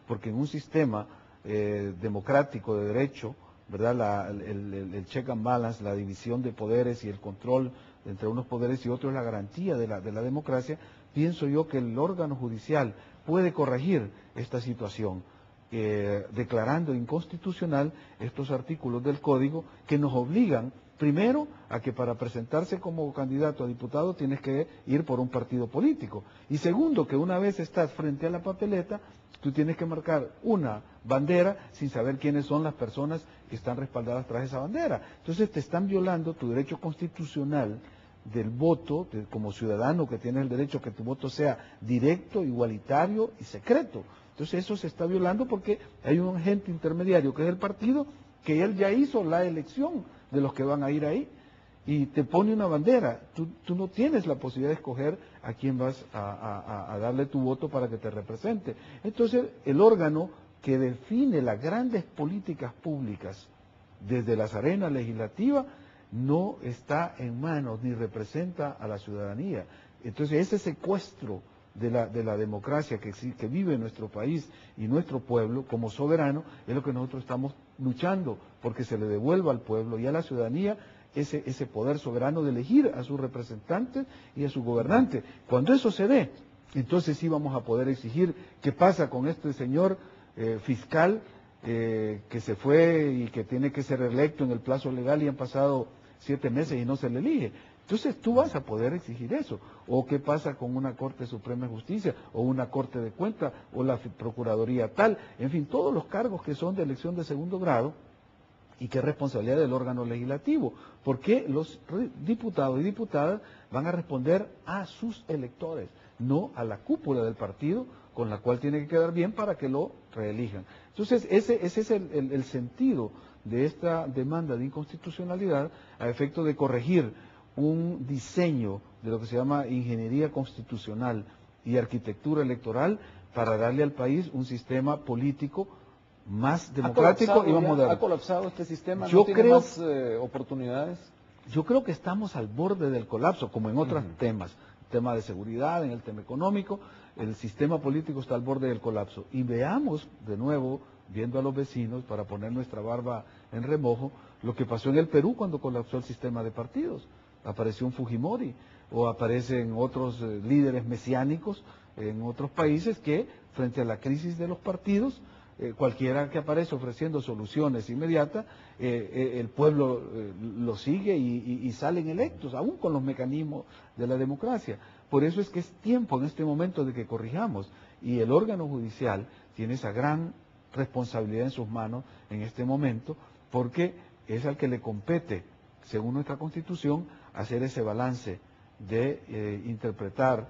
porque en un sistema democrático de derecho, ¿verdad? El check and balance, la división de poderes y el control entre unos poderes y otros, la garantía de la democracia, pienso yo que el órgano judicial puede corregir esta situación, declarando inconstitucional estos artículos del Código que nos obligan, primero, a que para presentarse como candidato a diputado tienes que ir por un partido político. Y segundo, que una vez estás frente a la papeleta, tú tienes que marcar una bandera sin saber quiénes son las personas que están respaldadas tras esa bandera. Entonces te están violando tu derecho constitucional del voto, como ciudadano que tienes el derecho a que tu voto sea directo, igualitario y secreto. Entonces eso se está violando porque hay un agente intermediario que es el partido, que él ya hizo la elección de los que van a ir ahí y te pone una bandera. Tú no tienes la posibilidad de escoger a quién vas a darle tu voto para que te represente. Entonces el órgano que define las grandes políticas públicas desde las arenas legislativas no está en manos ni representa a la ciudadanía. Entonces ese secuestro de la democracia que vive nuestro país y nuestro pueblo como soberano es lo que nosotros estamos luchando, porque se le devuelva al pueblo y a la ciudadanía ese poder soberano de elegir a sus representantes y a sus gobernantes. Cuando eso se dé, entonces sí vamos a poder exigir qué pasa con este señor fiscal que se fue y que tiene que ser electo en el plazo legal y han pasado 7 meses y no se le elige. Entonces tú vas a poder exigir eso. O qué pasa con una Corte Suprema de Justicia, o una Corte de Cuentas, o la Procuraduría tal. En fin, todos los cargos que son de elección de segundo grado y que es responsabilidad del órgano legislativo. Porque los diputados y diputadas van a responder a sus electores, no a la cúpula del partido con la cual tiene que quedar bien para que lo reelijan. Entonces ese es el sentido de esta demanda de inconstitucionalidad a efecto de corregir un diseño de lo que se llama ingeniería constitucional y arquitectura electoral para darle al país un sistema político más democrático y más moderno. ¿Ha colapsado este sistema? Yo ¿No tiene creo, más oportunidades? Yo creo que estamos al borde del colapso, como en otros temas, tema de seguridad, en el tema económico, el sistema político está al borde del colapso. Y veamos de nuevo, viendo a los vecinos, para poner nuestra barba en remojo, lo que pasó en el Perú cuando colapsó el sistema de partidos. Apareció un Fujimori, o aparecen otros líderes mesiánicos en otros países que, frente a la crisis de los partidos, cualquiera que aparece ofreciendo soluciones inmediatas, el pueblo lo sigue y salen electos, aún con los mecanismos de la democracia. Por eso es que es tiempo en este momento de que corrijamos, y el órgano judicial tiene esa gran responsabilidad en sus manos en este momento, porque es al que le compete, según nuestra Constitución, hacer ese balance de interpretar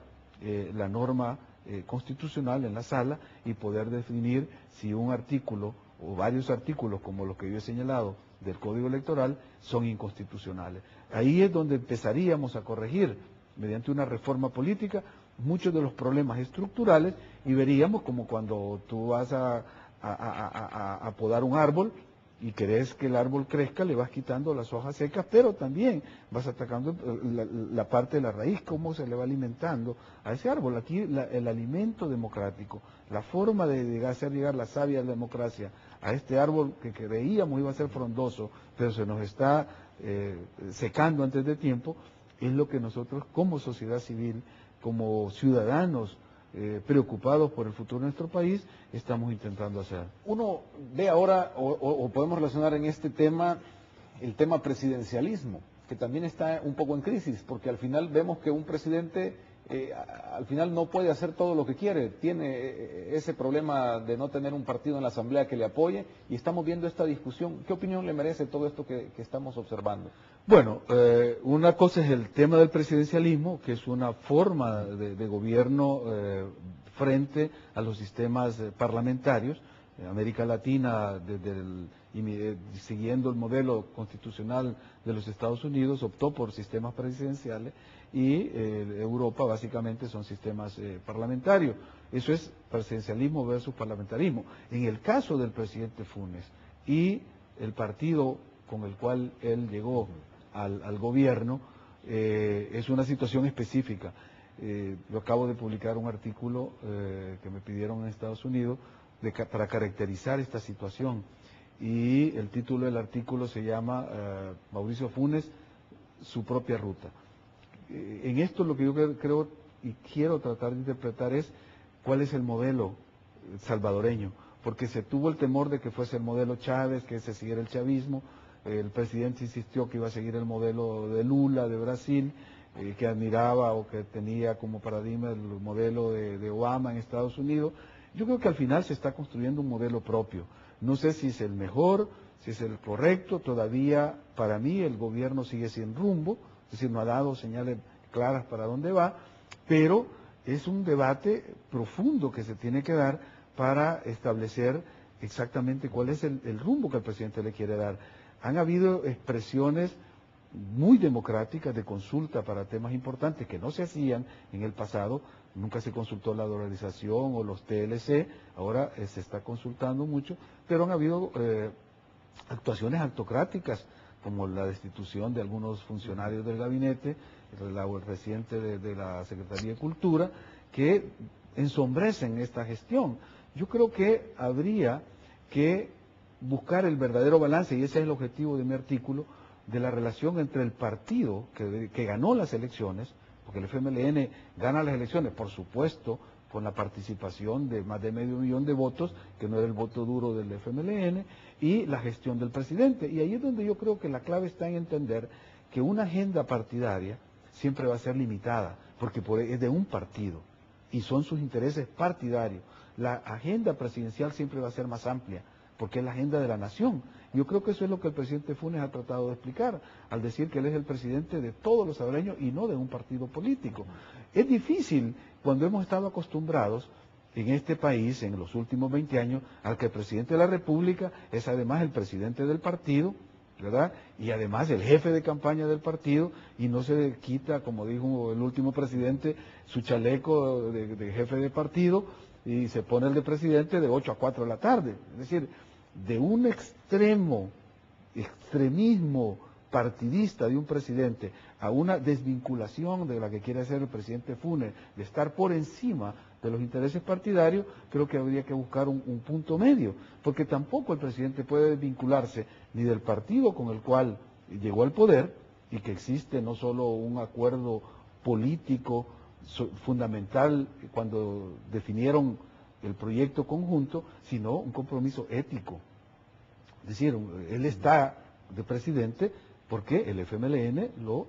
la norma constitucional en la sala y poder definir si un artículo o varios artículos, como los que yo he señalado del Código Electoral, son inconstitucionales. Ahí es donde empezaríamos a corregir, mediante una reforma política, muchos de los problemas estructurales, y veríamos como cuando tú vas a podar un árbol y querés que el árbol crezca, le vas quitando las hojas secas, pero también vas atacando la parte de la raíz, cómo se le va alimentando a ese árbol. Aquí el alimento democrático, la forma de hacer llegar la savia democracia a este árbol que creíamos iba a ser frondoso, pero se nos está secando antes de tiempo, es lo que nosotros como sociedad civil, como ciudadanos preocupados por el futuro de nuestro país, estamos intentando hacer. Uno ve ahora, o podemos relacionar en este tema, el tema presidencialismo, que también está un poco en crisis, porque al final vemos que un presidente al final no puede hacer todo lo que quiere, tiene ese problema de no tener un partido en la Asamblea que le apoye, y estamos viendo esta discusión. ¿Qué opinión le merece todo esto que estamos observando? Bueno, una cosa es el tema del presidencialismo, que es una forma de gobierno frente a los sistemas parlamentarios. América Latina, siguiendo el modelo constitucional de los Estados Unidos, optó por sistemas presidenciales, y Europa básicamente son sistemas parlamentarios. Eso es presidencialismo versus parlamentarismo. En el caso del presidente Funes y el partido con el cual él llegó al gobierno, es una situación específica. Yo acabo de publicar un artículo que me pidieron en Estados Unidos, para caracterizar esta situación. Y el título del artículo se llama Mauricio Funes, su propia ruta. En esto lo que yo creo y quiero tratar de interpretar es cuál es el modelo salvadoreño, porque se tuvo el temor de que fuese el modelo Chávez, que se siguiera el chavismo. El presidente insistió que iba a seguir el modelo de Lula, de Brasil, que admiraba o que tenía como paradigma el modelo de Obama en Estados Unidos. Yo creo que al final se está construyendo un modelo propio. No sé si es el mejor, si es el correcto, todavía para mí el gobierno sigue sin rumbo, es decir, no ha dado señales claras para dónde va, pero es un debate profundo que se tiene que dar para establecer exactamente cuál es el rumbo que el presidente le quiere dar. Han habido expresiones muy democráticas de consulta para temas importantes que no se hacían en el pasado. Nunca se consultó la dolarización o los TLC, ahora se está consultando mucho, pero han habido actuaciones autocráticas, como la destitución de algunos funcionarios del gabinete, el reciente de la Secretaría de Cultura, que ensombrecen esta gestión. Yo creo que habría que buscar el verdadero balance, y ese es el objetivo de mi artículo, de la relación entre el partido que ganó las elecciones, porque el FMLN gana las elecciones, por supuesto, con la participación de más de 500,000 de votos, que no era el voto duro del FMLN, y la gestión del presidente. Y ahí es donde yo creo que la clave está en entender que una agenda partidaria siempre va a ser limitada, porque es de un partido, y son sus intereses partidarios. La agenda presidencial siempre va a ser más amplia, porque es la agenda de la nación. Yo creo que eso es lo que el presidente Funes ha tratado de explicar, al decir que él es el presidente de todos los salvadoreños y no de un partido político. Es difícil cuando hemos estado acostumbrados en este país, en los últimos 20 años, al que el presidente de la República es además el presidente del partido, ¿verdad? Y además el jefe de campaña del partido, y no se quita, como dijo el último presidente, su chaleco de jefe de partido, y se pone el de presidente de 8 a 4 de la tarde. Es decir, de un extremismo partidista de un presidente a una desvinculación de la que quiere hacer el presidente Funes, de estar por encima de los intereses partidarios, creo que habría que buscar un punto medio, porque tampoco el presidente puede desvincularse ni del partido con el cual llegó al poder, y que existe no solo un acuerdo político fundamental cuando definieron el proyecto conjunto, sino un compromiso ético. Es decir, él está de presidente porque el FMLN lo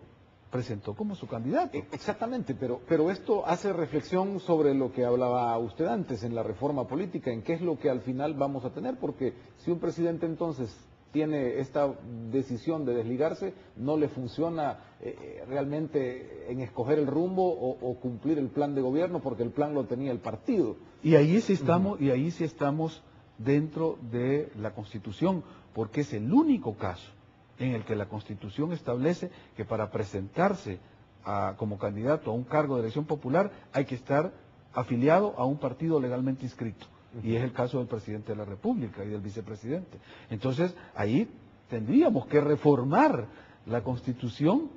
presentó como su candidato. Exactamente, pero esto hace reflexión sobre lo que hablaba usted antes en la reforma política, en qué es lo que al final vamos a tener, porque si un presidente entonces tiene esta decisión de desligarse, no le funciona realmente en escoger el rumbo o cumplir el plan de gobierno, porque el plan lo tenía el partido. Y ahí sí estamos dentro de la Constitución, porque es el único caso en el que la Constitución establece que para presentarse como candidato a un cargo de elección popular hay que estar afiliado a un partido legalmente inscrito. Y es el caso del presidente de la República y del vicepresidente. Entonces, ahí tendríamos que reformar la Constitución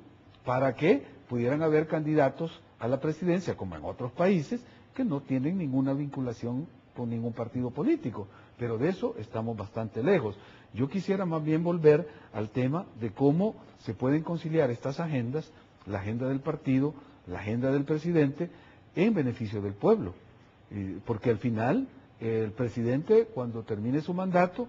para que pudieran haber candidatos a la presidencia, como en otros países, que no tienen ninguna vinculación con ningún partido político. Pero de eso estamos bastante lejos. Yo quisiera más bien volver al tema de cómo se pueden conciliar estas agendas, la agenda del partido, la agenda del presidente, en beneficio del pueblo. Porque al final el presidente, cuando termine su mandato,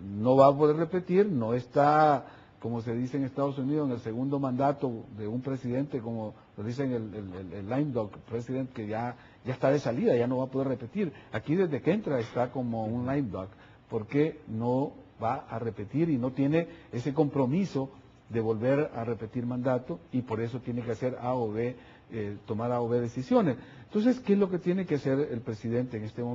no va a poder repetir, no está, como se dice en Estados Unidos, en el segundo mandato de un presidente, como lo dicen el lame dog president, que ya está de salida, ya no va a poder repetir. Aquí desde que entra está como un lame dog, porque no va a repetir y no tiene ese compromiso de volver a repetir mandato, y por eso tiene que hacer A o B, tomar A o B decisiones. Entonces, ¿qué es lo que tiene que hacer el presidente en este momento?